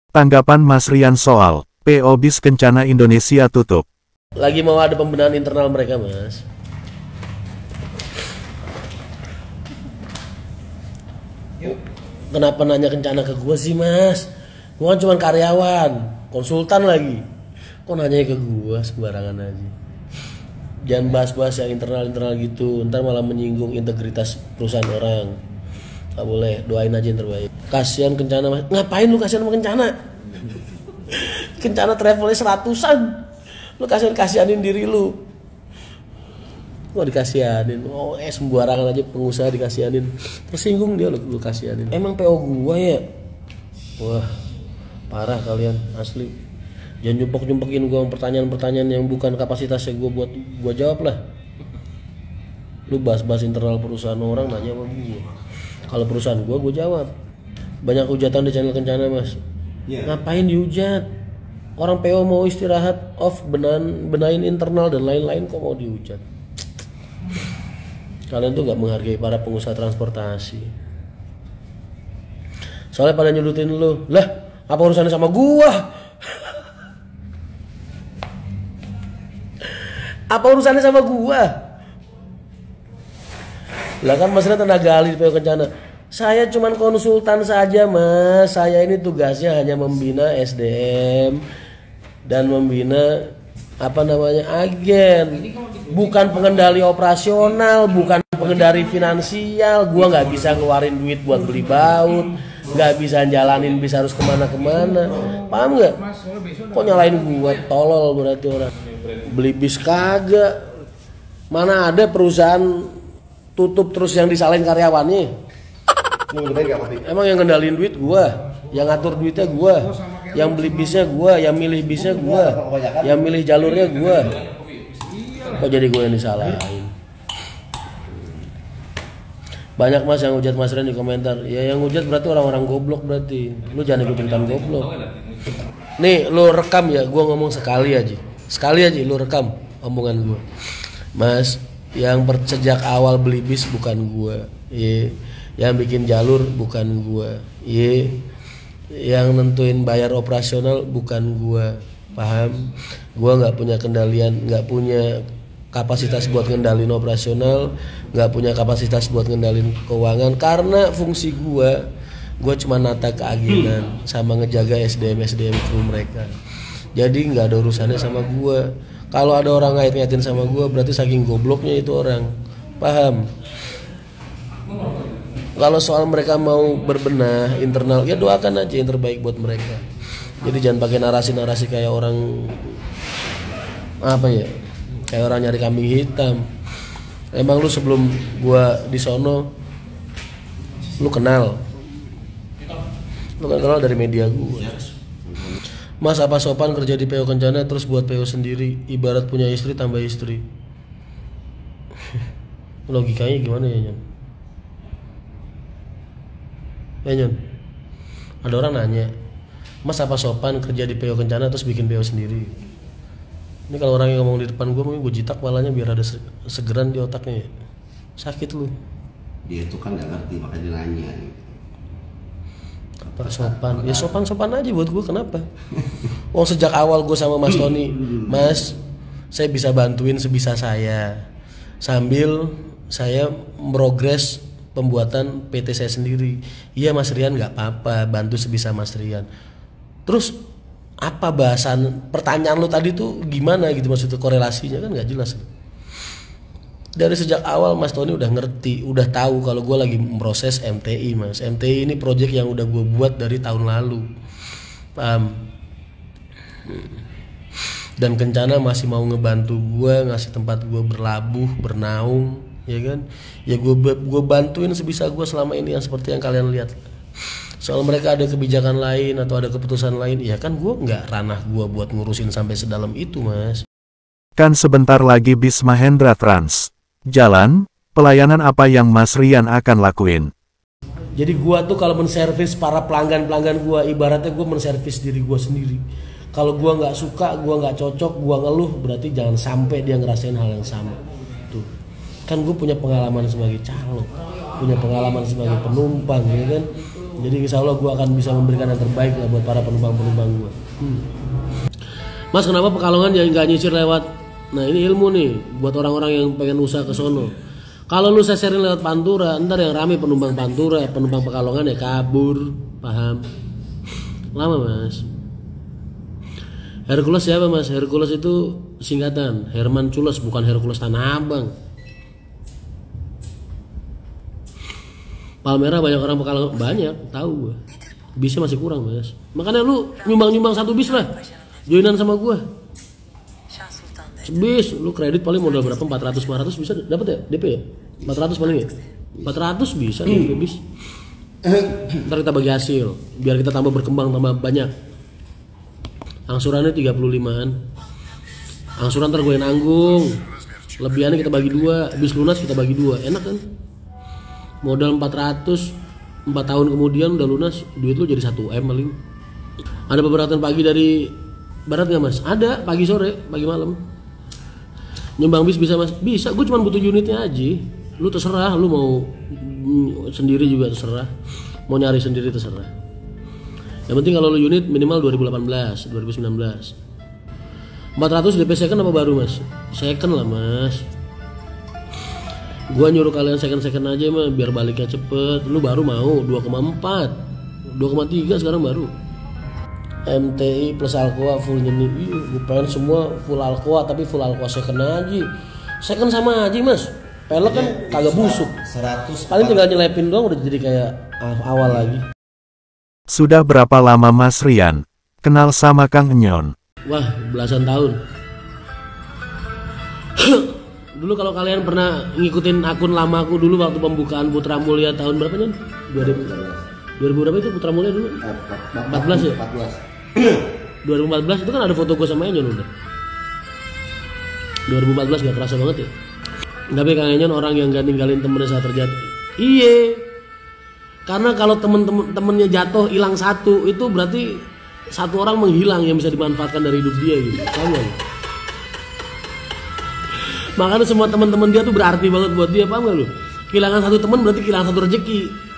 Tanggapan Mas Rian soal PO Bis Kencana Indonesia tutup. Lagi mau ada pembenahan internal mereka, Mas. Kenapa nanya Kencana ke gue sih, Mas? Gue kan cuma karyawan, konsultan lagi. Kok nanya ke gue sembarangan aja? Jangan bahas-bahas yang internal gitu, ntar malah menyinggung integritas perusahaan orang. Gak boleh, doain aja yang terbaik. Kasihan Kencana, Mas. Ngapain lu kasihan sama Kencana? Kencana travelnya 100-an. Lu kasihanin diri lu. Gua dikasihanin. Sembarangan aja pengusaha dikasihanin. Tersinggung dia lu kasihanin. Emang PO gua ya? Wah, parah kalian asli. Jangan nyumpok-nyumpokin gua pertanyaan-pertanyaan yang bukan kapasitasnya gua buat gua jawab lah. Lu bahas-bahas internal perusahaan orang nanya sama gua. Kalau perusahaan gua jawab. Banyak hujatan di channel Kencana, Mas. Ngapain dihujat? Orang PO mau istirahat, off, benahin internal dan lain-lain, kok mau dihujat? Kalian tuh gak menghargai para pengusaha transportasi. Soalnya pada nyudutin lu. Lah, apa urusannya sama gua? Apa urusannya sama gua? Lah kan Mas Rian tenaga ahli di PO Kencana. Saya cuman konsultan saja, Mas. Saya ini tugasnya hanya membina SDM dan membina agen, bukan pengendali operasional, bukan pengendali finansial. Gua nggak bisa ngeluarin duit buat beli baut, nggak bisa jalanin bis harus kemana-kemana. Paham nggak? Kok nyalain gua? Tolol berarti orang. Beli bis kagak. Mana ada perusahaan tutup terus yang disalahin karyawannya? Emang yang ngendalin duit gua, yang ngatur duitnya gua, yang beli bisnya gua, yang milih bisnya gua, yang milih jalurnya gua. Kok jadi gua yang disalahin? Banyak Mas yang hujat Mas Rian di komentar. Ya yang hujat berarti orang-orang goblok berarti. Lu jangan ikut-ikutan goblok. Nih, lu rekam ya, gua ngomong sekali aja. Sekali aja lu rekam omongan gua. Mas, yang sejak awal beli bis bukan gua. Yang bikin jalur bukan gua. Yang nentuin bayar operasional bukan gua. Paham? Gua nggak punya kendalian, nggak punya kapasitas buat ngendalin operasional, nggak punya kapasitas buat ngendalin keuangan, karena fungsi gua cuma nata keagenan sama ngejaga SDM kru mereka. Jadi nggak ada urusannya sama gua. Kalau ada orang ngait-ngaitin sama gua, berarti saking gobloknya itu orang. Paham? Kalau soal mereka mau berbenah internal, ya doakan aja yang terbaik buat mereka. Jadi jangan pakai narasi-narasi kayak orang kayak orang nyari kambing hitam. Emang lu sebelum gua di sono lu kenal? Lu kan kenal dari media gua. Mas, apa sopan kerja di PO Kencana terus buat PO sendiri, ibarat punya istri tambah istri? Logikanya gimana ya, Nyon? Nyon, ada orang nanya, Mas apa sopan kerja di PO Kencana terus bikin PO sendiri? Ini kalau orang yang ngomong di depan gue, mungkin gue jitak palanya biar ada segeran di otaknya. Sakit lu. Dia itu kan gak ngerti, makanya dia nanya. Apa sopan? Ya sopan-sopan aja buat gue, kenapa? Sejak awal gue sama Mas Tony, Mas, saya bisa bantuin sebisa saya, sambil saya progres pembuatan PT saya sendiri. Iya Mas Rian, nggak apa-apa, bantu sebisa Mas Rian. Terus apa bahasan pertanyaan lo tadi tuh gimana gitu, maksudnya korelasinya kan nggak jelas. Dari sejak awal Mas Tony udah ngerti, udah tahu kalau gue lagi memproses MTI, Mas. MTI ini project yang udah gue buat dari tahun lalu, paham? Dan Kencana masih mau ngebantu gue, ngasih tempat gue berlabuh, bernaung, ya kan? Ya gue bantuin sebisa gue selama ini, yang seperti yang kalian lihat. Soal mereka ada kebijakan lain atau ada keputusan lain, ya kan gue nggak ranah gue buat ngurusin sampai sedalam itu, Mas. Kan sebentar lagi bis Mahendra Trans jalan, pelayanan apa yang Mas Rian akan lakuin? Jadi gue tuh kalau menservis para pelanggan-pelanggan gue, ibaratnya gue menservis diri gue sendiri. Kalau gue nggak suka, gue nggak cocok, gue ngeluh, berarti jangan sampai dia ngerasain hal yang sama. Tuh, kan gue punya pengalaman sebagai calon, punya pengalaman sebagai penumpang, ya kan? Jadi insya Allah gue akan bisa memberikan yang terbaik lah buat para penumpang-penumpang gue. Mas, kenapa Pekalongan jangan nggak nyisir lewat? Nah ini ilmu nih buat orang-orang yang pengen usaha ke sono. Kalau lu seserin lewat Pantura, ntar yang rame penumpang Pantura, penumpang Pekalongan ya kabur, paham? Lama mas. Hercules siapa mas? Hercules itu singkatan Herman Cules, bukan Hercules Tanah Abang. Palmerah banyak orang Pekalongan, banyak, tahu gue. Bisnya masih kurang mas. Makanya lu nyumbang satu bis lah, joinan sama gue. Sebis, lu kredit paling modal berapa? 400-500 bisa dapat ya? DP ya? 400 paling ya? 400 bisa DP bis. Ntar kita bagi hasil, biar kita tambah berkembang, tambah banyak. Angsurannya 35an. Angsuran ntar gue yang nanggung. Lebihannya kita bagi 2, bis lunas kita bagi 2. Enak kan? Modal 400, 4 tahun kemudian udah lunas, duit lu jadi 1M paling. Ada beberapa pagi dari barat nggak mas? Ada, pagi sore, pagi malam. Nyumbang bis bisa mas? Bisa, gue cuma butuh unitnya aja. Lu terserah, lu mau sendiri juga terserah, mau nyari sendiri terserah. Yang penting kalau lu unit minimal 2018, 2019. 400 DP second apa baru mas? Second lah mas. Gua nyuruh kalian second aja mah biar baliknya cepet. Lu baru mau 2,4, 2,3 sekarang baru. MTI plus Alcoa full nyeni. Gue pengen semua full Alcoa tapi full Alcoa second aja. Second sama aja mas. Pelek kan kagak busuk. 100. Paling tinggal nyelepin doang udah jadi kayak awal lagi. Sudah berapa lama Mas Rian kenal sama Kang Enyon? Wah, belasan tahun. Dulu kalau kalian pernah ngikutin akun lamaku dulu waktu pembukaan Putra Mulia tahun berapa Nyon? 2000 berapa itu Putra Mulia dulu? 14 ya? 2014 itu kan ada foto gue sama Enyon udah. 2014 gak kerasa banget ya. Tapi Kang Enyon orang yang gak ninggalin temennya saat terjatuh. Iya. Karena kalau temennya jatuh hilang satu, itu berarti satu orang menghilang yang bisa dimanfaatkan dari hidup dia gitu. Paham gak? Makanya semua teman-teman dia tuh berarti banget buat dia, paham gak lu? Kehilangan satu teman berarti kehilangan satu rezeki.